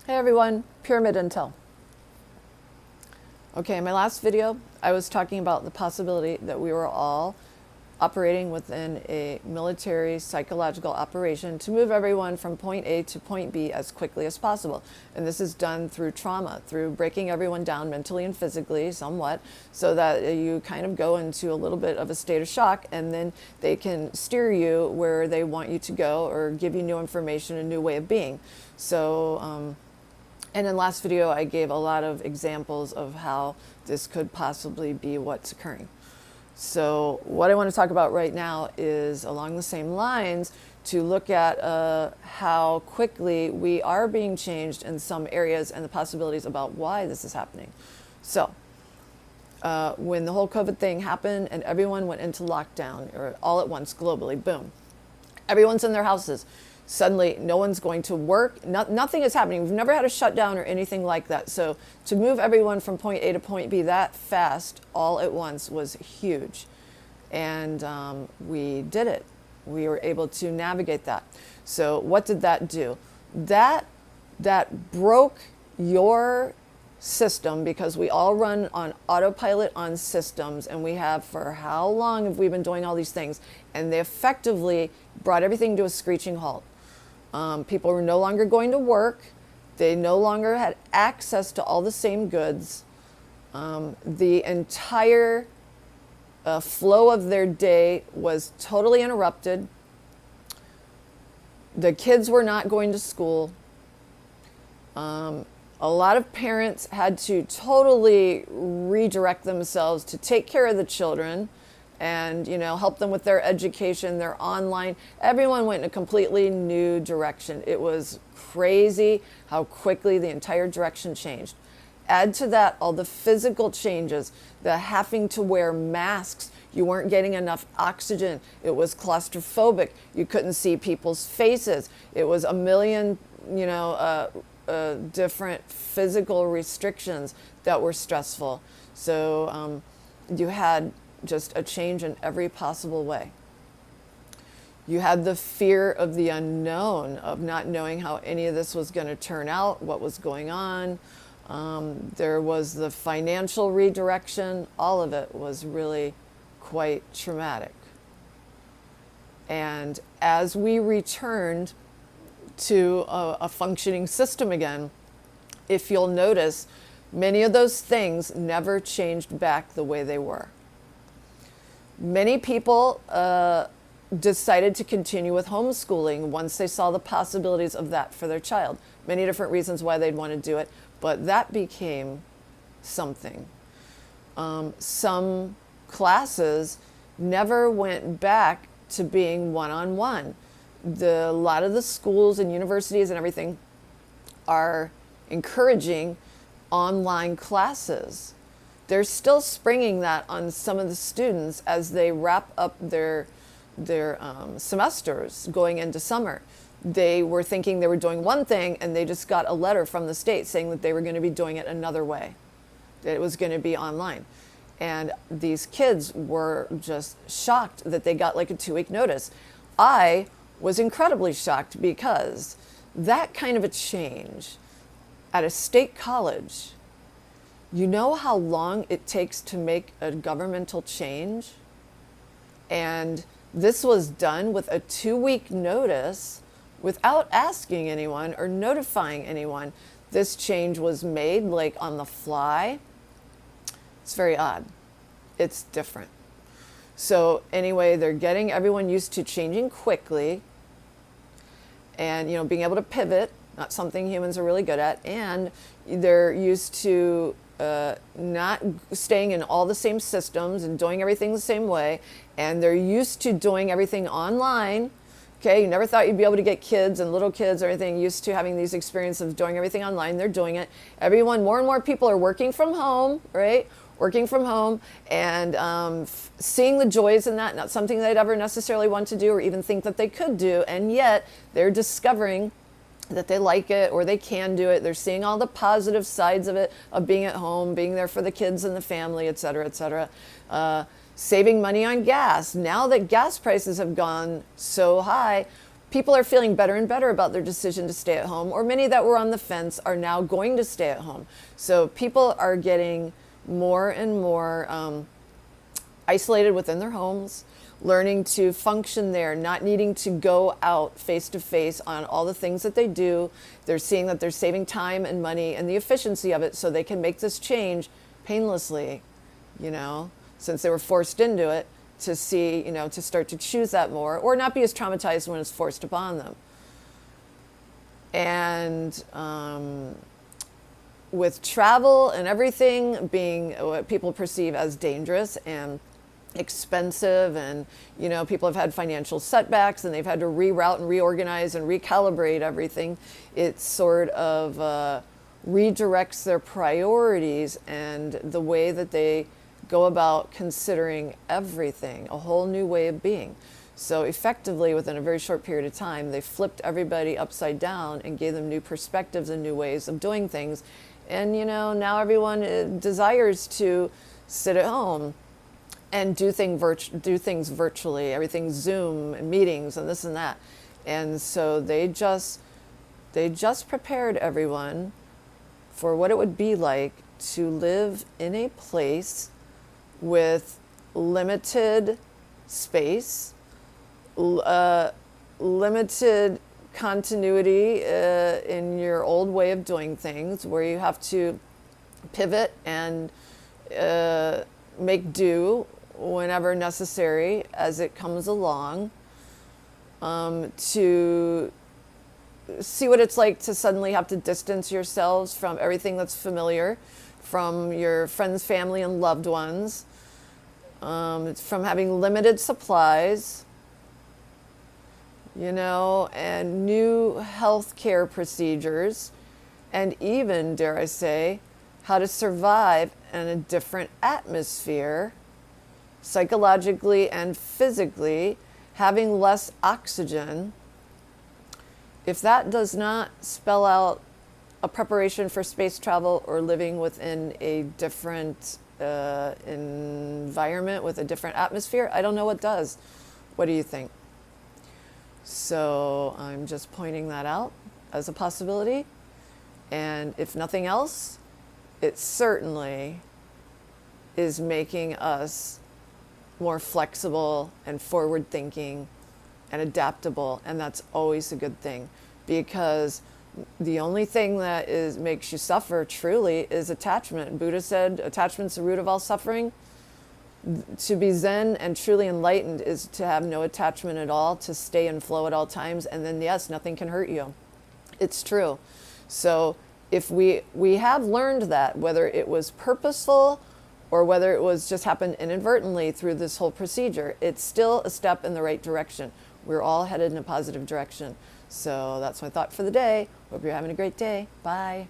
Hey everyone, Pyramid Intel. Okay, in my last video, I was talking about the possibility that we were all operating within a military psychological operation to move everyone from point A to point B as quickly as possible. And this is done through trauma, through breaking everyone down mentally and physically somewhat, so that you kind of go into a little bit of a state of shock, and then they can steer you where they want you to go or give you new information, a new way of being. So, and in the last video, I gave a lot of examples of how this could possibly be what's occurring. So what I want to talk about right now is along the same lines to look at how quickly we are being changed in some areas and the possibilities about why this is happening. So when the whole COVID thing happened and everyone went into lockdown, or all at once globally, boom, everyone's in their houses. Suddenly, no one's going to work. Nothing is happening. We've never had a shutdown or anything like that. So to move everyone from point A to point B that fast, all at once, was huge. And we did it. We were able to navigate that. So what did that do? That broke your system, because we all run on autopilot on systems, and we have for how long have we been doing all these things, and they effectively brought everything to a screeching halt. People were no longer going to work. They no longer had access to all the same goods. The entire flow of their day was totally interrupted. The kids were not going to school. A lot of parents had to totally redirect themselves to take care of the children and, help them with their education, their online. Everyone went in a completely new direction. It was crazy how quickly the entire direction changed. Add to that all the physical changes, the having to wear masks. You weren't getting enough oxygen. It was claustrophobic. You couldn't see people's faces. It was a million, different physical restrictions that were stressful. So you had just a change in every possible way. You had the fear of the unknown, of not knowing how any of this was going to turn out, what was going on. There was the financial redirection. All of it was really quite traumatic. And as we returned to a functioning system again, if you'll notice, many of those things never changed back the way they were. Many people decided to continue with homeschooling once they saw the possibilities of that for their child. Many different reasons why they'd want to do it, but that became something. Some classes never went back to being one-on-one. A lot of the schools and universities and everything are encouraging online classes. They're still springing that on some of the students as they wrap up their semesters going into summer. They were thinking they were doing one thing, and they just got a letter from the state saying that they were going to be doing it another way, that it was going to be online. And these kids were just shocked that they got like a 2-week notice. I was incredibly shocked, because that kind of a change at a state college, you know how long it takes to make a governmental change? And this was done with a 2-week notice without asking anyone or notifying anyone. This change was made like on the fly. It's very odd. It's different. So anyway, they're getting everyone used to changing quickly and, being able to pivot, not something humans are really good at. And they're used to not staying in all the same systems and doing everything the same way. And they're used to doing everything online. Okay, you never thought you'd be able to get kids and little kids or anything used to having these experiences of doing everything online. They're doing it. More and more people are working from home, right? Working from home and seeing the joys in that, not something they'd ever necessarily want to do or even think that they could do. And yet they're discovering that they like it or they can do it. They're seeing all the positive sides of it, of being at home, being there for the kids and the family, et cetera, et cetera. Saving money on gas. Now that gas prices have gone so high, people are feeling better and better about their decision to stay at home, or many that were on the fence are now going to stay at home. So people are getting more and more isolated within their homes, learning to function there, not needing to go out face to face on all the things that they do. They're seeing that they're saving time and money and the efficiency of it, so they can make this change painlessly, you know, since they were forced into it, to see, you know, to start to choose that more, or not be as traumatized when it's forced upon them. And with travel and everything being what people perceive as dangerous and expensive, and, you know, people have had financial setbacks and they've had to reroute and reorganize and recalibrate everything, it sort of redirects their priorities and the way that they go about considering everything, a whole new way of being. So effectively, within a very short period of time, they flipped everybody upside down and gave them new perspectives and new ways of doing things. And, you know, now everyone desires to sit at home and do things virtually, everything Zoom and meetings and this and that. And so they just prepared everyone for what it would be like to live in a place with limited space, limited continuity in your old way of doing things, where you have to pivot and make do whenever necessary as it comes along, to see what it's like to suddenly have to distance yourselves from everything that's familiar, from your friends, family, and loved ones, from having limited supplies, you know, and new healthcare procedures, and even, dare I say, how to survive in a different atmosphere, psychologically and physically, having less oxygen. If that does not spell out a preparation for space travel or living within a different environment with a different atmosphere, I don't know what does. What do you think? So I'm just pointing that out as a possibility. And if nothing else, it certainly is making us more flexible and forward thinking and adaptable, and that's always a good thing, because the only thing that makes you suffer truly is attachment. Buddha said attachment's the root of all suffering. To be Zen and truly enlightened is to have no attachment at all, to stay in flow at all times, and then yes, nothing can hurt you. It's true. So if we have learned that, whether it was purposeful or whether it was just happened inadvertently through this whole procedure, it's still a step in the right direction. We're all headed in a positive direction. So that's my thought for the day. Hope you're having a great day. Bye.